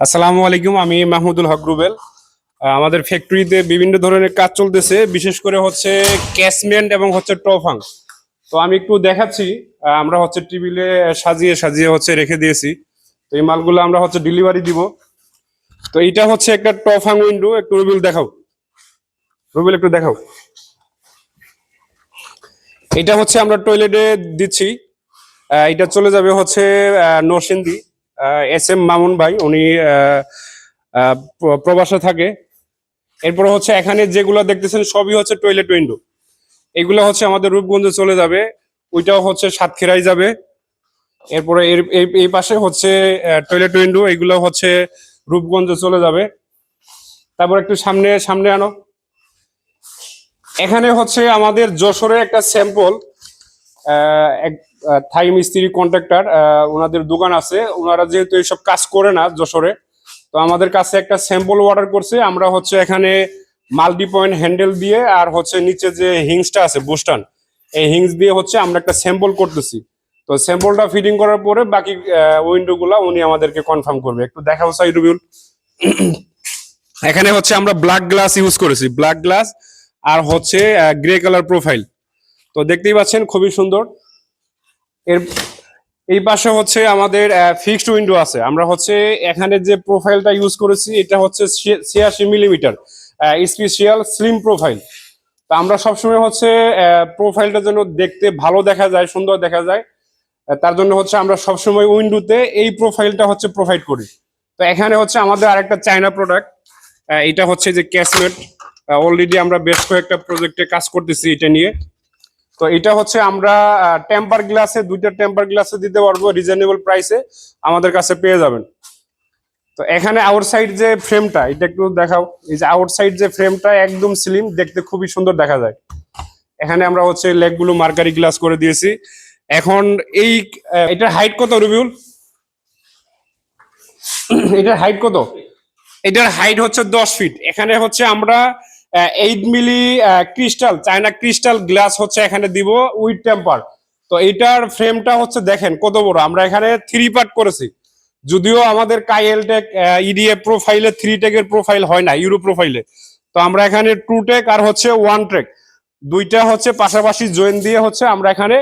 আসসালামু আলাইকুম, আমি মাহমুদুল হক রুবেল। আমাদের ফ্যাক্টরিতে বিভিন্ন ধরনের কাজ চলতেছে, বিশেষ করে হচ্ছে ক্যাসমেন্ট এবং হচ্ছে টফাং। তো আমি একটু দেখাচ্ছি। আমরা হচ্ছে টেবিলে সাজিয়ে সাজিয়ে হচ্ছে রেখে দিয়েছি। তো এই মালগুলো আমরা হচ্ছে ডেলিভারি দিব। তো এটা হচ্ছে একটা টফাং উইন্ডো, একটু রুবেল দেখাও। রুবেল একটু দেখাও। এটা হচ্ছে আমরা টয়লেটে দিচ্ছি। এটা চলে যাবে হচ্ছে নরসিংদী। এস এম মামুন ভাই, উনি প্রবাসে থাকে। এরপরে হচ্ছে এখানে যেগুলো দেখতেছেন সবই হচ্ছে টয়লেট উইন্ডো। এগুলো হচ্ছে আমাদের রূপগঞ্জে চলে যাবে, ওইটাও হচ্ছে সাতক্ষীরায় যাবে। এরপরে এই পাশে হচ্ছে টয়লেট উইন্ডো, এগুলো হচ্ছে রূপগঞ্জে চলে যাবে। তারপর একটু সামনে সামনে আনো। এখানে হচ্ছে আমাদের যশোরের একটা স্যাম্পল। এক থাই মিস্ত্রি কন্ট্রাক্টর, ওনাদের দোকান আছে। ওনারা যেহেতু এইসব কাজ করে না যশোরে, তো আমাদের কাছে একটা স্যাম্পল অর্ডার করছে। আমরা হচ্ছে এখানে মাল্টি পয়েন্ট হ্যান্ডেল দিয়ে আর হচ্ছে নিচে যে হিংসটা আছে বুস্টান, এই হিংস দিয়ে হচ্ছে আমরা একটা স্যাম্পল করতেছি। তো স্যাম্পলটা ফিটিং করার পরে বাকি উইন্ডো গুলা উনি আমাদেরকে কনফার্ম করবে। একটু দেখাও সাইডুল। এখানে হচ্ছে আমরা ব্ল্যাক গ্লাস ইউজ করেছি, ব্ল্যাক গ্লাস আর হচ্ছে গ্রে কালার প্রোফাইল। তো দেখতেই পাচ্ছেন খুবই সুন্দর। এর এই পাশে হচ্ছে আমাদের ফিক্সড উইন্ডো আছে। আমরা হচ্ছে এখানে যে প্রোফাইলটা ইউজ করেছি এটা হচ্ছে 86 মিলিমিটার স্পেশাল স্লিম প্রোফাইল। তো আমরা সবসময় হচ্ছে প্রোফাইলটা যেন দেখতে ভালো দেখা যায়, সুন্দর দেখা যায়, তার জন্য হচ্ছে আমরা সবসময় উইন্ডোতে এই প্রোফাইলটা হচ্ছে প্রোভাইড করি। তো এখানে হচ্ছে আমাদের আরেকটা চায়না প্রোডাক্ট, এটা হচ্ছে যে ক্যাসমেট। অলরেডি আমরা বেশ কয়েকটা প্রজেক্টে কাজ করতেছি এটা নিয়ে। তো এটা হচ্ছে আমরা টেম্পার গ্লাসে, দুইটা টেম্পার গ্লাসে দিতে পারবো রিজনেবল প্রাইসে, আমাদের কাছে পেয়ে যাবেন। তো এখানে আউটসাইড যে ফ্রেমটা, এটা একটু দেখাও। এই যে আউটসাইড যে ফ্রেমটা একদম স্লিম, দেখতে খুবই সুন্দর দেখা যায়। এখানে আমরা হচ্ছে লেগ গুলো মার্কারি গ্লাস করে দিয়েছি। এখন এই এটার হাইট কত রবিউল? এটার হাইট কত? এটার হাইট হচ্ছে 10 ফিট। এখানে হচ্ছে আমরা 8 মিলি ক্রিস্টাল, চায়না ক্রিস্টাল গ্লাস হচ্ছে এখানে দিব উইথ টেম্পার। তো এটার ফ্রেমটা হচ্ছে দেখেন কত বড়। আমরা এখানে 3 পার্ট করেছি। যদিও আমাদের কাইএলটেক ইডিএ প্রোফাইলে 3 টেকের প্রোফাইল হয় না, ইউরো প্রোফাইলে। তো আমরা এখানে 2 টেক আর হচ্ছে 1 ট্রেক, দুইটা হচ্ছে পাশাপাশি জয়েন দিয়ে হচ্ছে আমরা এখানে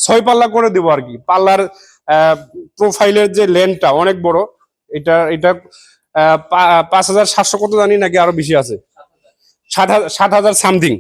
6 পাল্লা করে দেবো আর কি। পাল্লার প্রোফাইলের যে লেন্থটা অনেক বড়। এটা এটা 5,700 কত জানি নাকি আরো বেশি আছে, 7,000 সামথিং।